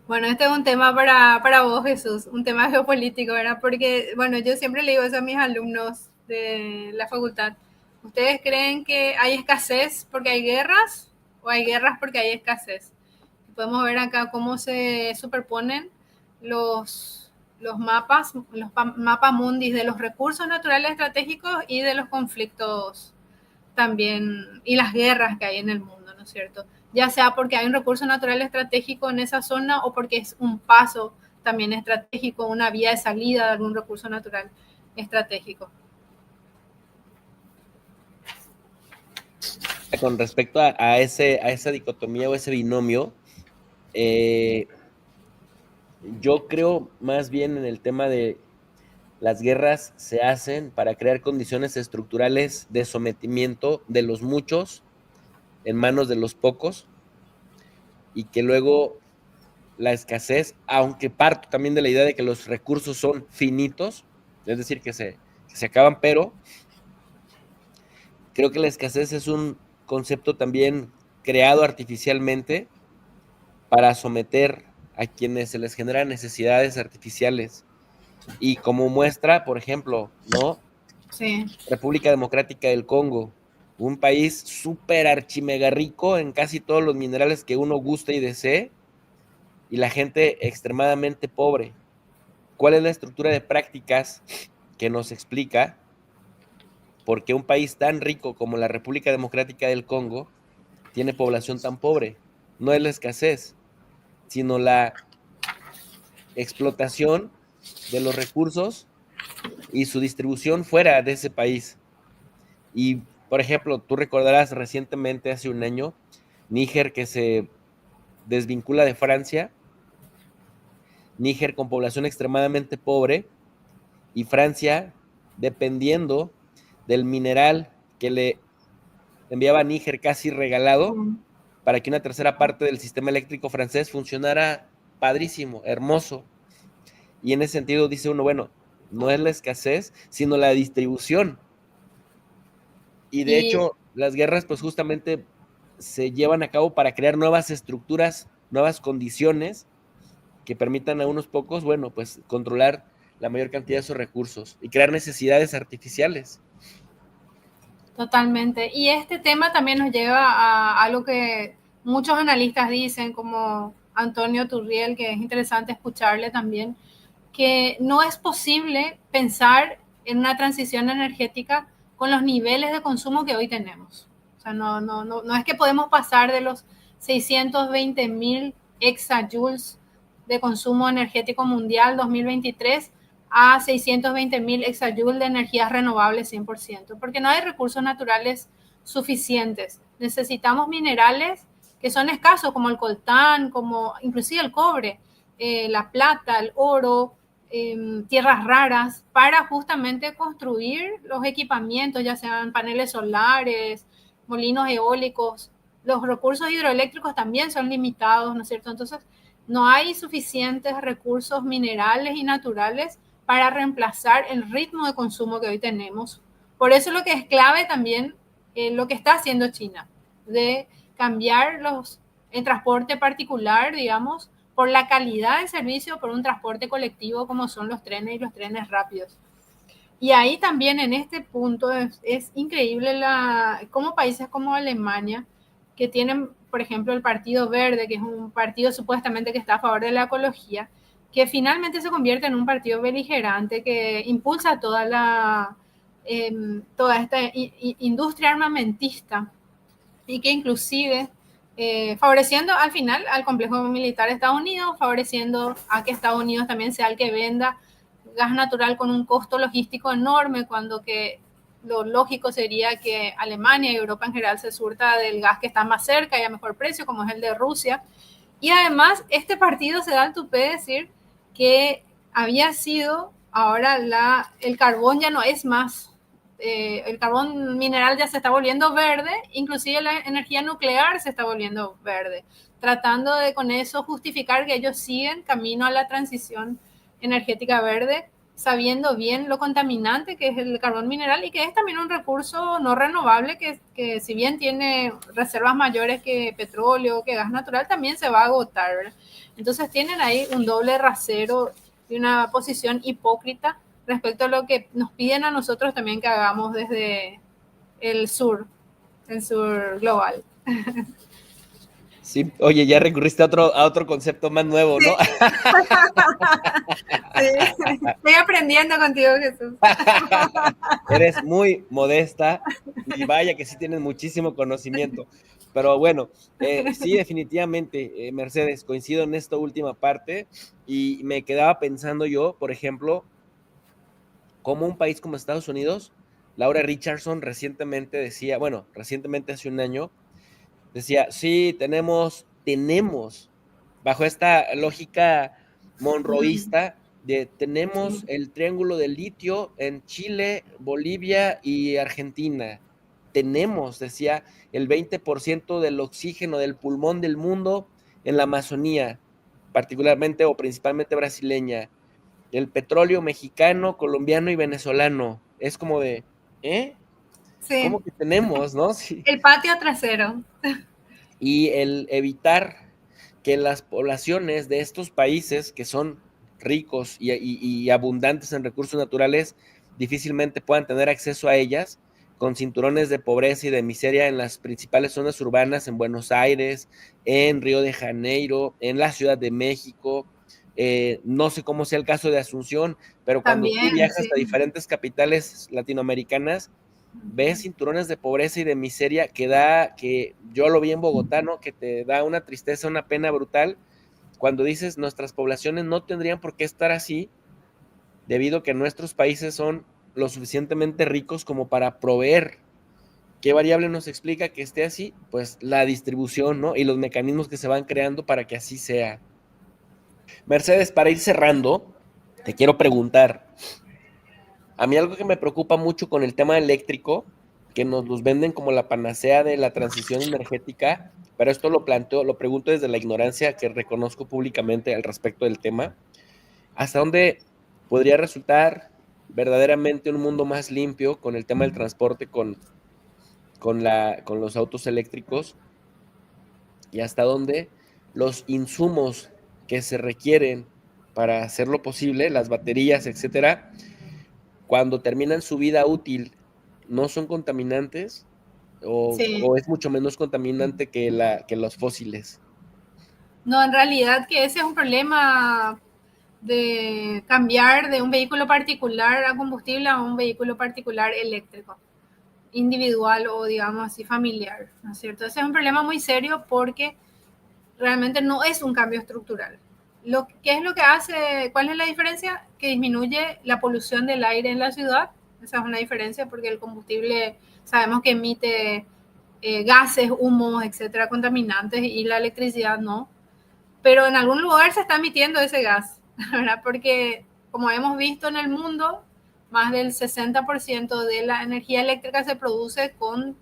Bueno, este es un tema para vos, Jesús, un tema geopolítico, ¿verdad? Porque, bueno, yo siempre le digo eso a mis alumnos de la facultad. ¿Ustedes creen que hay escasez porque hay guerras o hay guerras porque hay escasez? Podemos ver acá cómo se superponen los mapas, mapas mundis de los recursos naturales estratégicos y de los conflictos también, y las guerras que hay en el mundo, ¿no es cierto? Ya sea porque hay un recurso natural estratégico en esa zona o porque es un paso también estratégico, una vía de salida de algún recurso natural estratégico. Con respecto a esa dicotomía o ese binomio, eh, yo creo más bien en el tema de las guerras se hacen para crear condiciones estructurales de sometimiento de los muchos en manos de los pocos y que luego la escasez, aunque parto también de la idea de que los recursos son finitos, es decir, que se acaban, pero creo que la escasez es un concepto también creado artificialmente para someter a quienes se les generan necesidades artificiales. Y como muestra, por ejemplo, ¿no? Sí, República Democrática del Congo, un país súper archimega rico en casi todos los minerales que uno guste y desee, y la gente extremadamente pobre. ¿Cuál es la estructura de prácticas que nos explica por qué un país tan rico como la República Democrática del Congo tiene población tan pobre? No es la escasez, sino la explotación de los recursos y su distribución fuera de ese país. Y, por ejemplo, tú recordarás recientemente, hace un año, Níger que se desvincula de Francia, Níger con población extremadamente pobre y Francia dependiendo del mineral que le enviaba a Níger casi regalado para que una tercera parte del sistema eléctrico francés funcionara padrísimo, hermoso. Y en ese sentido dice uno, bueno, no es la escasez, sino la distribución. Y de y, hecho, las guerras pues justamente se llevan a cabo para crear nuevas estructuras, nuevas condiciones que permitan a unos pocos, bueno, pues controlar la mayor cantidad de esos recursos y crear necesidades artificiales. totalmente. Y este tema también nos lleva a algo que muchos analistas dicen, como Antonio Turriel, que es interesante escucharle también, que no es posible pensar en una transición energética con los niveles de consumo que hoy tenemos. O sea, no es que podemos pasar de los 620.000 exajoules de consumo energético mundial 2023 a 620.000 exajoules de energías renovables 100%, porque no hay recursos naturales suficientes. Necesitamos minerales que son escasos, como el coltán, como inclusive el cobre, la plata, el oro, tierras raras, para justamente construir los equipamientos, ya sean paneles solares, molinos eólicos. Los recursos hidroeléctricos también son limitados, ¿no es cierto? Entonces, no hay suficientes recursos minerales y naturales para reemplazar el ritmo de consumo que hoy tenemos. Por eso lo que es clave también, lo que está haciendo China, de cambiar el transporte particular, digamos, por la calidad del servicio, por un transporte colectivo como son los trenes y los trenes rápidos. Y ahí también en este punto es increíble cómo países como Alemania, que tienen, por ejemplo, el Partido Verde, que es un partido supuestamente que está a favor de la ecología, que finalmente se convierte en un partido beligerante que impulsa toda esta industria armamentista y que inclusive favoreciendo al final al complejo militar de Estados Unidos, favoreciendo a que Estados Unidos también sea el que venda gas natural con un costo logístico enorme, cuando que lo lógico sería que Alemania y Europa en general se surta del gas que está más cerca y a mejor precio, como es el de Rusia. Y además, este partido se da el tupé de decir que había sido, ahora el carbón ya no es más, el carbón mineral ya se está volviendo verde, inclusive la energía nuclear se está volviendo verde, tratando de con eso justificar que ellos siguen camino a la transición energética verde, sabiendo bien lo contaminante que es el carbón mineral y que es también un recurso no renovable que si bien tiene reservas mayores que petróleo, que gas natural, también se va a agotar, ¿verdad? Entonces tienen ahí un doble rasero y una posición hipócrita respecto a lo que nos piden a nosotros también que hagamos desde el sur, el sur global. Sí, oye, ya recurriste a otro concepto más nuevo, Sí, ¿no? sí. Estoy aprendiendo contigo, Jesús. Eres muy modesta y vaya que sí tienes muchísimo conocimiento. Pero bueno, sí, definitivamente, Mercedes, coincido en esta última parte y me quedaba pensando yo, por ejemplo, como un país como Estados Unidos, Laura Richardson recientemente decía, bueno, recientemente hace un año, decía, sí, tenemos, bajo esta lógica monroísta, tenemos Sí, el triángulo del litio en Chile, Bolivia y Argentina. Tenemos, decía, el 20% del oxígeno del pulmón del mundo en la Amazonía, particularmente o principalmente brasileña. El petróleo mexicano, colombiano y venezolano. Es como de, ¿eh? sí. ¿Cómo que tenemos, no? Sí. El patio trasero. Y el evitar que las poblaciones de estos países que son ricos y abundantes en recursos naturales difícilmente puedan tener acceso a ellas, con cinturones de pobreza y de miseria en las principales zonas urbanas, en Buenos Aires, en Río de Janeiro, en la Ciudad de México. No sé cómo sea el caso de Asunción, pero cuando tú También, viajas sí. a diferentes capitales latinoamericanas, ves cinturones de pobreza y de miseria que yo lo vi en Bogotá, ¿no? Que te da una tristeza, una pena brutal cuando dices nuestras poblaciones no tendrían por qué estar así, debido a que nuestros países son lo suficientemente ricos como para proveer. ¿Qué variable nos explica que esté así? Pues la distribución, ¿no? Y los mecanismos que se van creando para que así sea. Mercedes, para ir cerrando, te quiero preguntar, a mí algo que me preocupa mucho con el tema eléctrico, que nos los venden como la panacea de la transición energética, pero esto lo planteo, lo pregunto desde la ignorancia que reconozco públicamente al respecto del tema, ¿hasta dónde podría resultar verdaderamente un mundo más limpio con el tema del transporte, con los autos eléctricos? ¿Y hasta dónde los insumos que se requieren para hacerlo posible, las baterías, etcétera, cuando terminan su vida útil, no son contaminantes Sí. o es mucho menos contaminante que, que los fósiles? No, en realidad que ese es un problema de cambiar de un vehículo particular a combustible a un vehículo particular eléctrico, individual o digamos así familiar, ¿no es cierto? Ese es un problema muy serio porque realmente no es un cambio estructural. ¿Qué es lo que hace? ¿Cuál es la diferencia? Que disminuye la polución del aire en la ciudad. Esa es una diferencia porque el combustible sabemos que emite gases, humos, etcétera, contaminantes y la electricidad no. Pero en algún lugar se está emitiendo ese gas, ¿verdad? Porque como hemos visto en el mundo, más del 60% de la energía eléctrica se produce con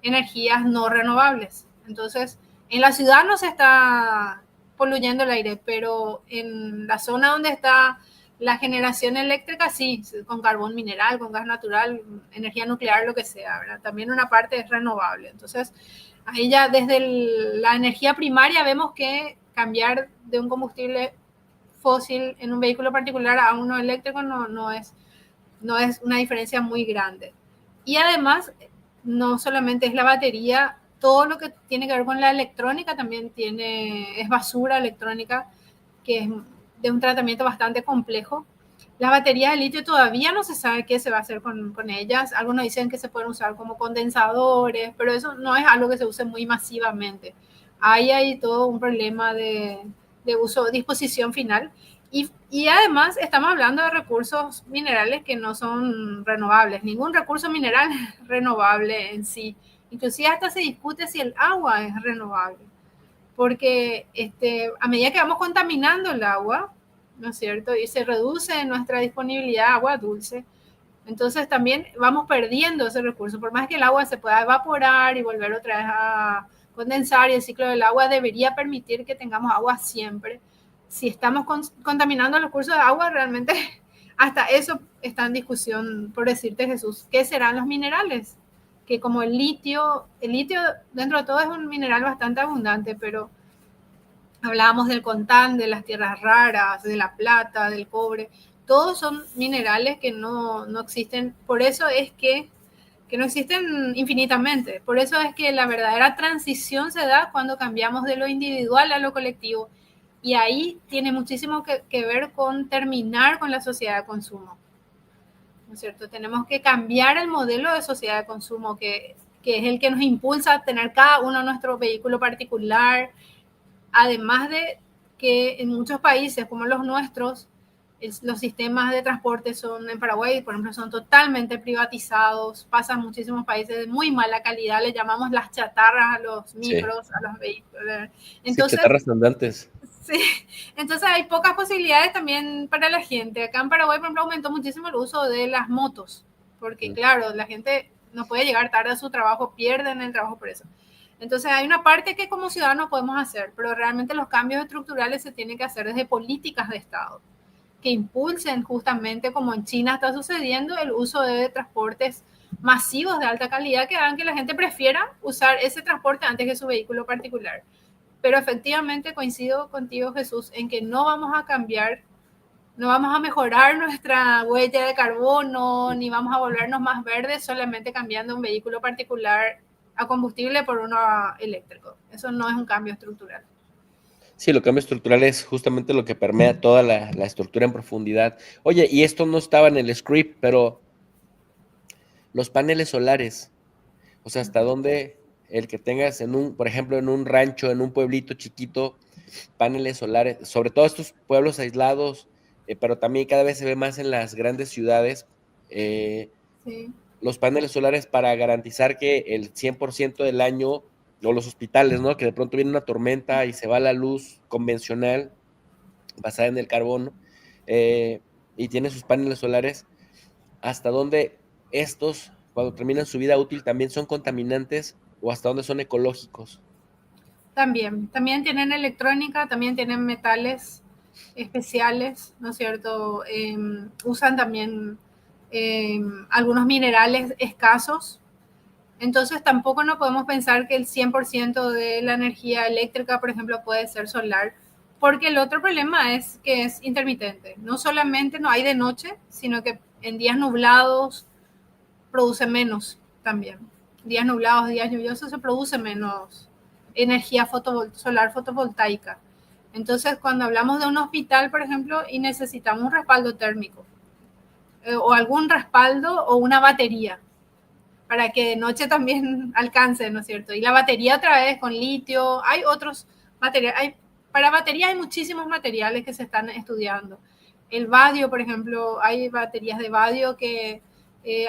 energías no renovables. Entonces, en la ciudad no se está poluyendo el aire, pero en la zona donde está la generación eléctrica, sí, con carbón mineral, con gas natural, energía nuclear, lo que sea, ¿verdad? También una parte es renovable. Entonces, ahí ya desde la energía primaria vemos que cambiar de un combustible fósil en un vehículo particular a uno eléctrico no es una diferencia muy grande. Y además, no solamente es la batería, todo lo que tiene que ver con la electrónica también es basura electrónica, que es de un tratamiento bastante complejo. Las baterías de litio todavía no se sabe qué se va a hacer con ellas. Algunos dicen que se pueden usar como condensadores, pero eso no es algo que se use muy masivamente. Hay todo un problema de uso, disposición final. Y además estamos hablando de recursos minerales que no son renovables. Ningún recurso mineral es renovable en sí. Inclusive hasta se discute si el agua es renovable. Porque a medida que vamos contaminando el agua, ¿no es cierto? Y se reduce nuestra disponibilidad de agua dulce, entonces también vamos perdiendo ese recurso. Por más que el agua se pueda evaporar y volver otra vez a condensar, y el ciclo del agua debería permitir que tengamos agua siempre. Si estamos contaminando los cursos de agua, realmente Hasta eso está en discusión, por decirte Jesús, ¿qué serán los minerales? Que como el litio dentro de todo es un mineral bastante abundante, pero hablábamos del coltán, de las tierras raras, de la plata, del cobre, todos son minerales que no existen, por eso es que no existen infinitamente, por eso es que la verdadera transición se da cuando cambiamos de lo individual a lo colectivo, y ahí tiene muchísimo que ver con terminar con la sociedad de consumo, ¿no es cierto? Tenemos que cambiar el modelo de sociedad de consumo que es el que nos impulsa a tener cada uno nuestro vehículo particular, además de que en muchos países como los nuestros, los sistemas de transporte son, en Paraguay, por ejemplo, son totalmente privatizados, pasan muchísimos países de muy mala calidad, le llamamos las chatarras a los Sí, micros, a los vehículos. sí, Entonces, chatarras andantes. sí, entonces hay pocas posibilidades también para la gente. Acá en Paraguay, por ejemplo, aumentó muchísimo el uso de las motos, porque claro, la gente no puede llegar tarde a su trabajo, pierden el trabajo por eso. Entonces hay una parte que como ciudadanos podemos hacer, pero realmente los cambios estructurales se tienen que hacer desde políticas de Estado, que impulsen justamente, como en China está sucediendo, el uso de transportes masivos de alta calidad que hagan que la gente prefiera usar ese transporte antes que su vehículo particular. Pero efectivamente coincido contigo, Jesús, en que no vamos a cambiar, no vamos a mejorar nuestra huella de carbono, ni vamos a volvernos más verdes solamente cambiando un vehículo particular a combustible por uno eléctrico. Eso no es un cambio estructural. Sí, lo cambio estructural es justamente lo que permea toda la estructura en profundidad. Oye, y esto no estaba en el script, pero los paneles solares, o sea, hasta dónde el que tengas en un, por ejemplo, en un rancho, en un pueblito chiquito, paneles solares, sobre todo estos pueblos aislados, pero también cada vez se ve más en las grandes ciudades, eh, Sí. los paneles solares para garantizar que el 100% del año, o los hospitales, ¿no? Que de pronto viene una tormenta y se va la luz convencional basada en el carbono, eh, y tiene sus paneles solares, hasta dónde estos, cuando terminan su vida útil, también son contaminantes o hasta dónde son ecológicos. También tienen electrónica, también tienen metales especiales, ¿no es cierto? Usan también algunos minerales escasos. Entonces tampoco no podemos pensar que el 100% de la energía eléctrica, por ejemplo, puede ser solar, porque el otro problema es que es intermitente. No solamente no hay de noche, sino que en días nublados produce menos también. Días nublados, días lluviosos se produce menos energía solar fotovoltaica. Entonces, cuando hablamos de un hospital, por ejemplo, y necesitamos un respaldo térmico, o algún respaldo o una batería, para que de noche también alcance, ¿no es cierto? Y la batería otra vez con litio, hay otros materiales, para batería hay muchísimos materiales que se están estudiando. El vadio, por ejemplo, hay baterías de vadio que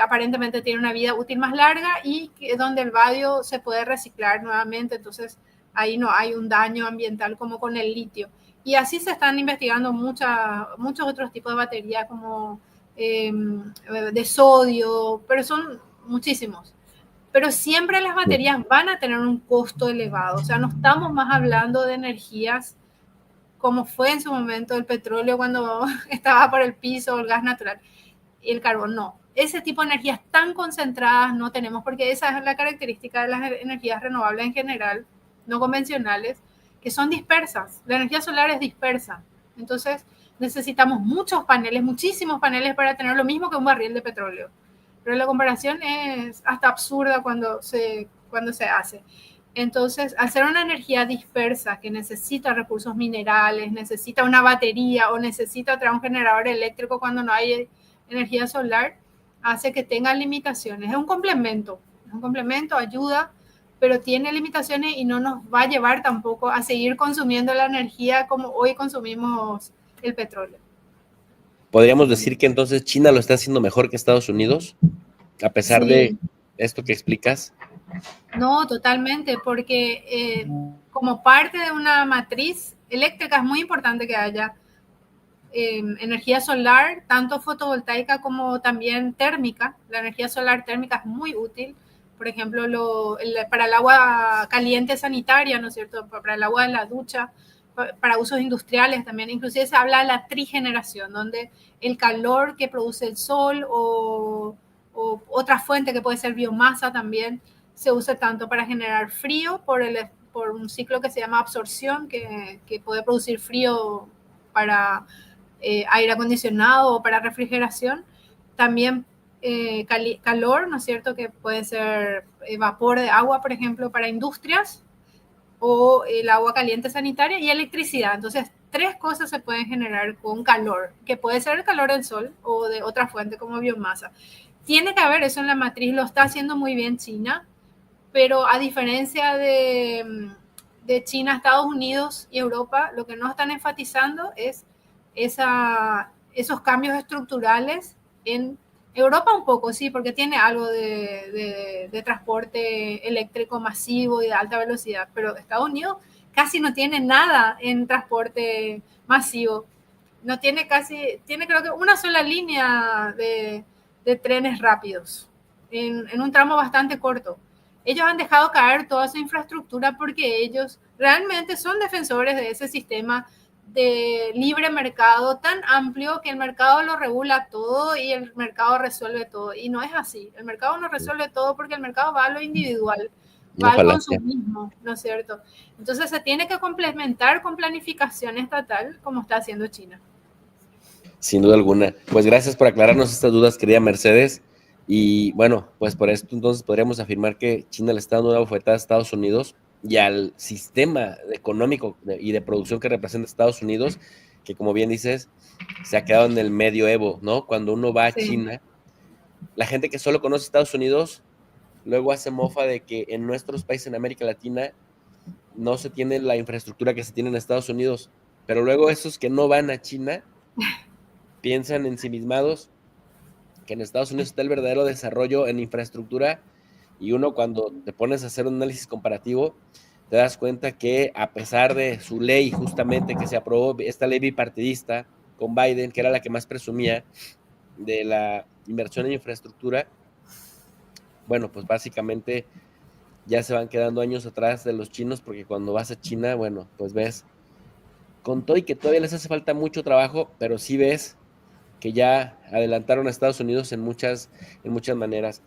aparentemente tienen una vida útil más larga y que, donde el vadio se puede reciclar nuevamente, entonces ahí no hay un daño ambiental como con el litio. Y así se están investigando muchos otros tipos de baterías como de sodio, pero son muchísimos. Pero siempre las baterías van a tener un costo elevado, o sea, no estamos más hablando de energías como fue en su momento el petróleo cuando estaba por el piso, el gas natural y el carbón, no. Ese tipo de energías tan concentradas no tenemos, porque esa es la característica de las energías renovables en general, no convencionales, que son dispersas. La energía solar es dispersa. Entonces, necesitamos muchos paneles, muchísimos paneles para tener lo mismo que un barril de petróleo. Pero la comparación es hasta absurda cuando se hace. Entonces, al ser una energía dispersa que necesita recursos minerales, necesita una batería o necesita traer un generador eléctrico cuando no hay energía solar, hace que tenga limitaciones. Es un complemento, ayuda, pero tiene limitaciones y no nos va a llevar tampoco a seguir consumiendo la energía como hoy consumimos el petróleo. ¿Podríamos decir que entonces China lo está haciendo mejor que Estados Unidos, a pesar de Sí, esto que explicas? no, totalmente, porque como parte de una matriz eléctrica es muy importante que haya energía solar, tanto fotovoltaica como también térmica. La energía solar térmica es muy útil, por ejemplo, para el agua caliente sanitaria, ¿no es cierto? Para el agua de la ducha, para usos industriales también. Inclusive se habla de la trigeneración, donde el calor que produce el sol o otra fuente que puede ser biomasa también se usa tanto para generar frío por un ciclo que se llama absorción, que puede producir frío para aire acondicionado o para refrigeración. También calor, ¿no es cierto? Que puede ser vapor de agua, por ejemplo, para industrias, o el agua caliente sanitaria y electricidad. Entonces, tres cosas se pueden generar con calor, que puede ser el calor del sol o de otra fuente como biomasa. Tiene que haber eso en la matriz, lo está haciendo muy bien China, pero a diferencia de China, Estados Unidos y Europa, lo que no están enfatizando es esos cambios estructurales en Europa un poco, sí, porque tiene algo de transporte eléctrico masivo y de alta velocidad, pero Estados Unidos casi no tiene nada en transporte masivo. No tiene casi, tiene creo que una sola línea de trenes rápidos en un tramo bastante corto. Ellos han dejado caer toda su infraestructura porque ellos realmente son defensores de ese sistema de libre mercado tan amplio que el mercado lo regula todo y el mercado resuelve todo. Y no es así. El mercado no resuelve todo porque el mercado va a lo individual, va Una al falacia. consumismo, ¿no es cierto? Entonces se tiene que complementar con planificación estatal como está haciendo China. Sin duda alguna. Pues gracias por aclararnos estas dudas, querida Mercedes. Y bueno, pues por esto entonces podríamos afirmar que China le está dando una bofetada a Estados Unidos y al sistema económico y de producción que representa Estados Unidos, que como bien dices, se ha quedado en el medioevo, ¿no? Cuando uno va a Sí. China, la gente que solo conoce Estados Unidos luego hace mofa de que en nuestros países en América Latina no se tiene la infraestructura que se tiene en Estados Unidos, pero luego esos que no van a China piensan ensimismados que en Estados Unidos está el verdadero desarrollo en infraestructura y uno cuando te pones a hacer un análisis comparativo te das cuenta que a pesar de su ley justamente que se aprobó, esta ley bipartidista con Biden, que era la que más presumía de la inversión en infraestructura, bueno, pues básicamente ya se van quedando años atrás de los chinos porque cuando vas a China, bueno, pues ves con todo y que todavía les hace falta mucho trabajo, pero sí ves que ya adelantaron a Estados Unidos en muchas maneras.